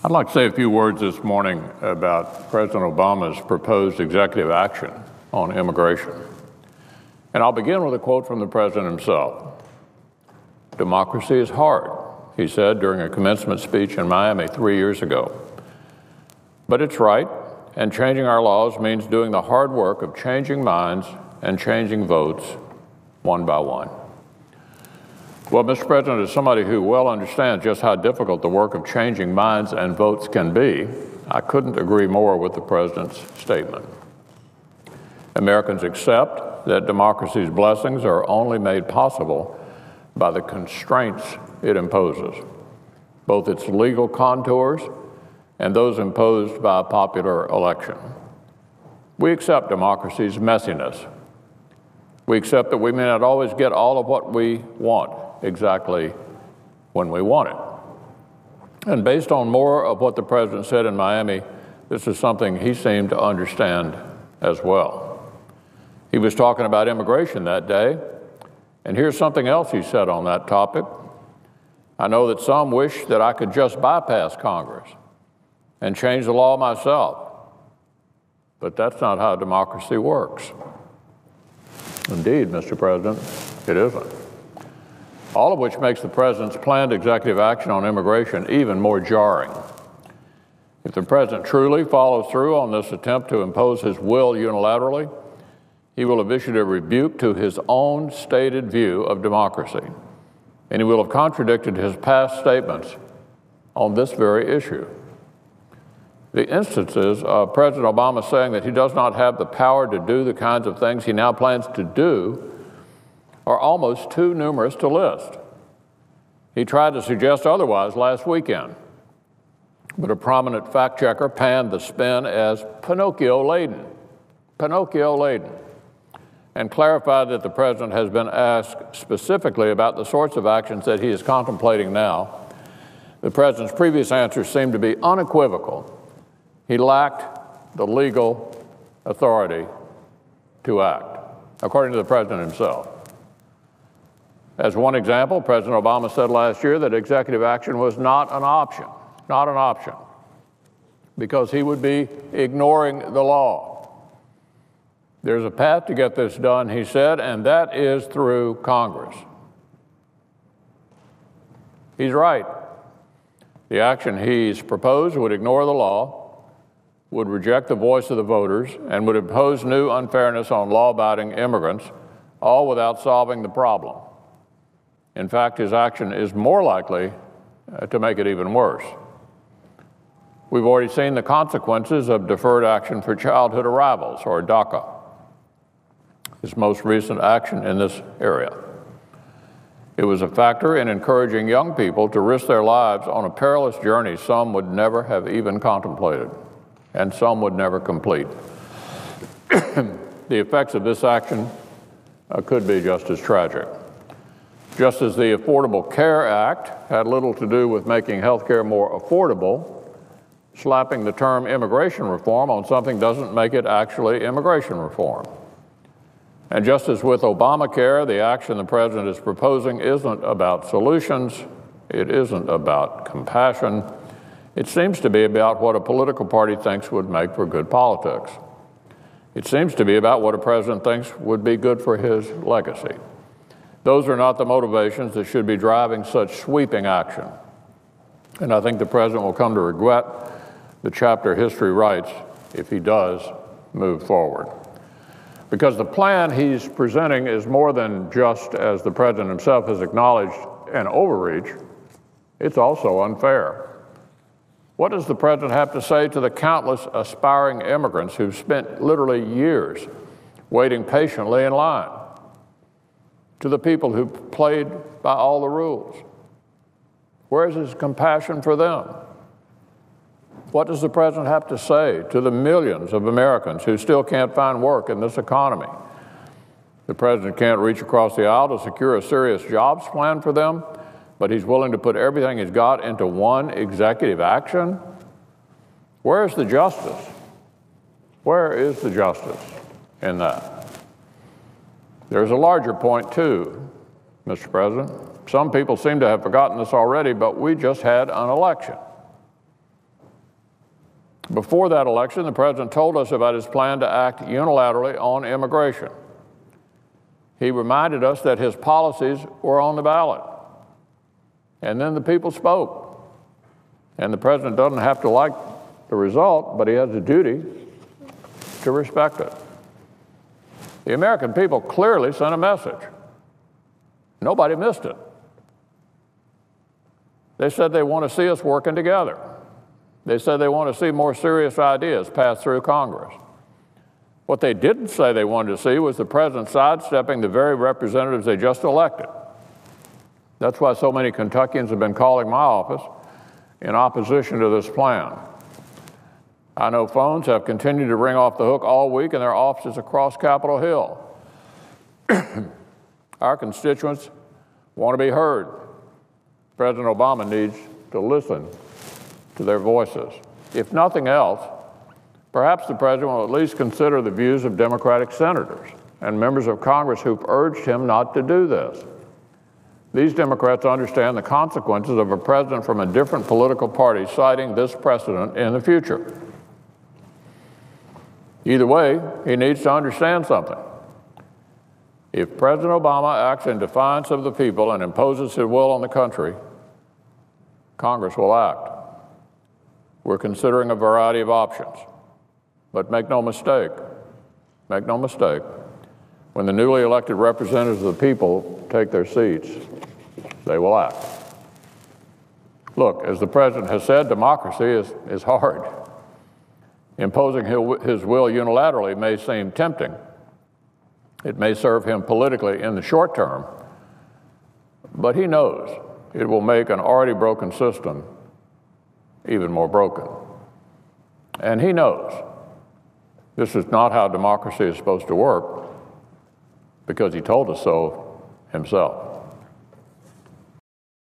I'd like to say a few words this morning about President Obama's proposed executive action on immigration. And I'll begin with a quote from the president himself. "Democracy is hard," he said during a commencement speech in Miami 3 years ago. "But it's right, and changing our laws means doing the hard work of changing minds and changing votes one by one." Well, Mr. President, as somebody who well understands just how difficult the work of changing minds and votes can be, I couldn't agree more with the president's statement. Americans accept that democracy's blessings are only made possible by the constraints it imposes, both its legal contours and those imposed by a popular election. We accept democracy's messiness. We accept that we may not always get all of what we want exactly when we want it. And based on more of what the president said in Miami, this is something he seemed to understand as well. He was talking about immigration that day, and here's something else he said on that topic. "I know that some wish that I could just bypass Congress and change the law myself, but that's not how democracy works." Indeed, Mr. President, it isn't. All of which makes the president's planned executive action on immigration even more jarring. If the president truly follows through on this attempt to impose his will unilaterally, he will have issued a rebuke to his own stated view of democracy, and he will have contradicted his past statements on this very issue. The instances of President Obama saying that he does not have the power to do the kinds of things he now plans to do are almost too numerous to list. He tried to suggest otherwise last weekend, but a prominent fact checker panned the spin as Pinocchio-laden, and clarified that the president has been asked specifically about the sorts of actions that he is contemplating now. The president's previous answers seemed to be unequivocal. He lacked the legal authority to act, according to the president himself. As one example, President Obama said last year that executive action was not an option, because he would be ignoring the law. There's a path to get this done, he said, and that is through Congress. He's right. The action he's proposed would ignore the law, would reject the voice of the voters, and would impose new unfairness on law-abiding immigrants, all without solving the problem. In fact, his action is more likely to make it even worse. We've already seen the consequences of deferred action for childhood arrivals, or DACA, his most recent action in this area. It was a factor in encouraging young people to risk their lives on a perilous journey some would never have even contemplated, and some would never complete. The effects of this action could be just as tragic. Just as the Affordable Care Act had little to do with making health care more affordable, slapping the term immigration reform on something doesn't make it actually immigration reform. And just as with Obamacare, the action the president is proposing isn't about solutions, it isn't about compassion, it seems to be about what a political party thinks would make for good politics. It seems to be about what a president thinks would be good for his legacy. Those are not the motivations that should be driving such sweeping action. And I think the president will come to regret the chapter history writes if he does move forward. Because the plan he's presenting is more than just, as the president himself has acknowledged, an overreach. It's also unfair. What does the president have to say to the countless aspiring immigrants who've spent literally years waiting patiently in line? To the people who played by all the rules? Where's his compassion for them? What does the president have to say to the millions of Americans who still can't find work in this economy? The president can't reach across the aisle to secure a serious jobs plan for them, but he's willing to put everything he's got into one executive action? Where's the justice? Where is the justice in that? There's a larger point, too, Mr. President. Some people seem to have forgotten this already, but we just had an election. Before that election, the president told us about his plan to act unilaterally on immigration. He reminded us that his policies were on the ballot. And then the people spoke. And the president doesn't have to like the result, but he has a duty to respect it. The American people clearly sent a message. Nobody missed it. They said they want to see us working together. They said they want to see more serious ideas passed through Congress. What they didn't say they wanted to see was the president sidestepping the very representatives they just elected. That's why so many Kentuckians have been calling my office in opposition to this plan. I know phones have continued to ring off the hook all week in their offices across Capitol Hill. Our constituents want to be heard. President Obama needs to listen to their voices. If nothing else, perhaps the president will at least consider the views of Democratic senators and members of Congress who've urged him not to do this. These Democrats understand the consequences of a president from a different political party citing this precedent in the future. Either way, he needs to understand something. If President Obama acts in defiance of the people and imposes his will on the country, Congress will act. We're considering a variety of options. But make no mistake, when the newly elected representatives of the people take their seats, they will act. Look, as the president has said, democracy is hard. Imposing his will unilaterally may seem tempting. It may serve him politically in the short term, but he knows it will make an already broken system even more broken. And he knows this is not how democracy is supposed to work because he told us so himself.